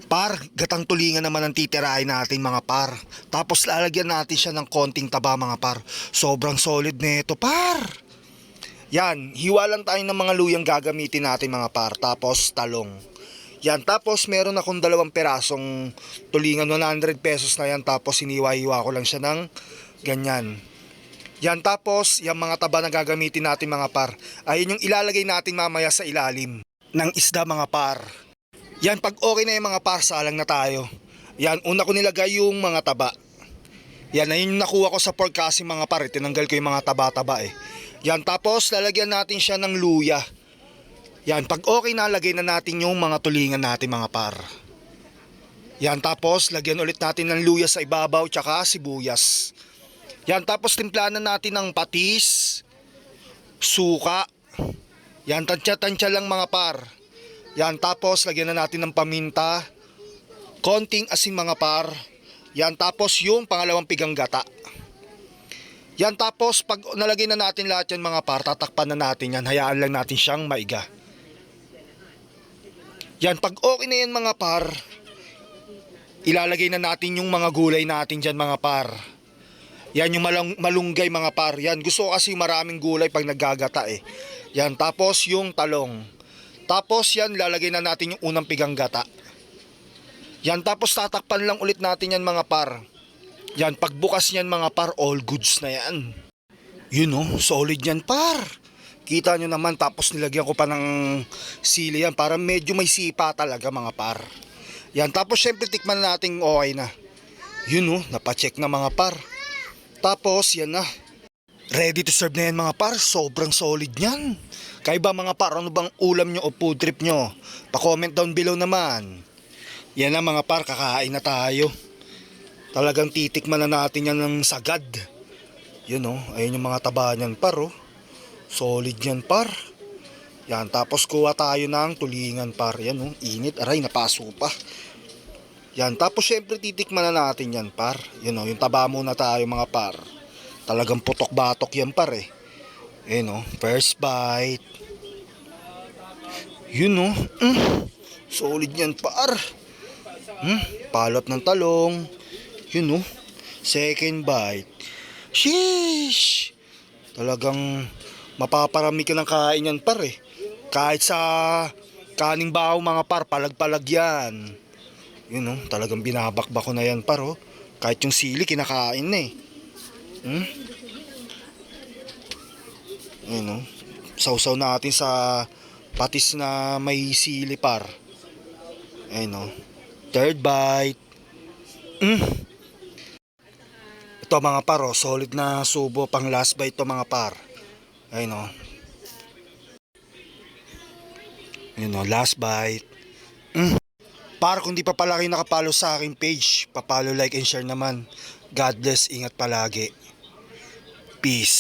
Par, gatang tulingan naman ang titirahin natin mga par. Tapos lalagyan natin siya ng konting taba mga par. Sobrang solid nito par. Yan, hiwa lang tayo ng mga luyang gagamitin natin mga par. Tapos talong. Yan, tapos meron akong 2 perasong tulingan, 100 pesos na yan. Tapos hiniwa-hiwa ko lang siya ng ganyan. Yan, tapos yung mga taba na gagamitin natin mga par, ayun yung ilalagay natin mamaya sa ilalim ng isda mga par. Yan, pag okay na yung mga par, salang na tayo. Yan, una ko nilagay yung mga taba. Yan, ayun yung nakuha ko sa pork kasi mga par, tinanggal ko yung mga taba-taba eh. Yan, tapos lalagyan natin siya ng luya. Yan, pag okay na, lagay na natin yung mga tulingan natin mga par. Yan, tapos lagyan ulit natin ng luya sa ibabaw tsaka sibuyas. Yan, tapos timplahan natin ng patis, suka. Yan, tansya-tansya lang mga par. Yan, tapos lagyan na natin ng paminta, konting asin mga par. Yan, tapos yung pangalawang pigang gata. Yan, tapos pag nalagay na natin lahat yan mga par, tatakpan na natin yan. Hayaan lang natin siyang maiga. Yan, pag okay na yan mga par, ilalagay na natin yung mga gulay natin dyan mga par. Yan yung malunggay mga par. Yan, gusto ko kasi maraming gulay pag naggagata eh. Yan, tapos yung talong. Tapos yan, lalagay na natin yung unang pigang gata. Yan, tapos tatakpan lang ulit natin yan mga par. Yan, pagbukas yan mga par, all goods na yan. Yun oh, solid yan par. Kita nyo naman, tapos nilagyan ko pa ng sili yan para medyo may sipa talaga mga par. Yan, tapos syempre tikman natin okay na. Yun oh, napacheck na mga par. Tapos yan na. Ready to serve na yan mga par. Sobrang solid yan. Kaya ba mga par, ano bang ulam nyo o food trip nyo? Pa-comment down below naman. Yan na mga par, kakain na tayo. Talagang titikman na natin yan ng sagad. Yun oh, ayun yung mga taba niyan par oh. Solid yan par. Yan, tapos kuha tayo ng tulingan par. Yan oh, init, aray, napaso pa. Yan, tapos syempre titikman na natin yan par. Yan oh, yung taba muna tayo mga par. Talagang putok-batok yan par eh. Yan oh, first bite. Yun oh, solid yan par. Palot ng talong. Yun oh, second bite. Sheesh! Talagang mapaparami ka ng kain yan par eh. Kahit sa kaning bahaw mga par, palag-palag yan. Yun oh, talagang binabakbak ko na yan par oh. Kahit yung sili kinakain na eh. Yun oh, sausaw natin sa patis na may sili par. Ayun oh, third bite. Ito mga par oh, solid na subo pang last bite to mga par. Ayun oh. Ayun oh, last bite. Par, kung di pa pala kayo nakapalo sa aking page, papalo, like and share naman. God bless, ingat palagi. Peace.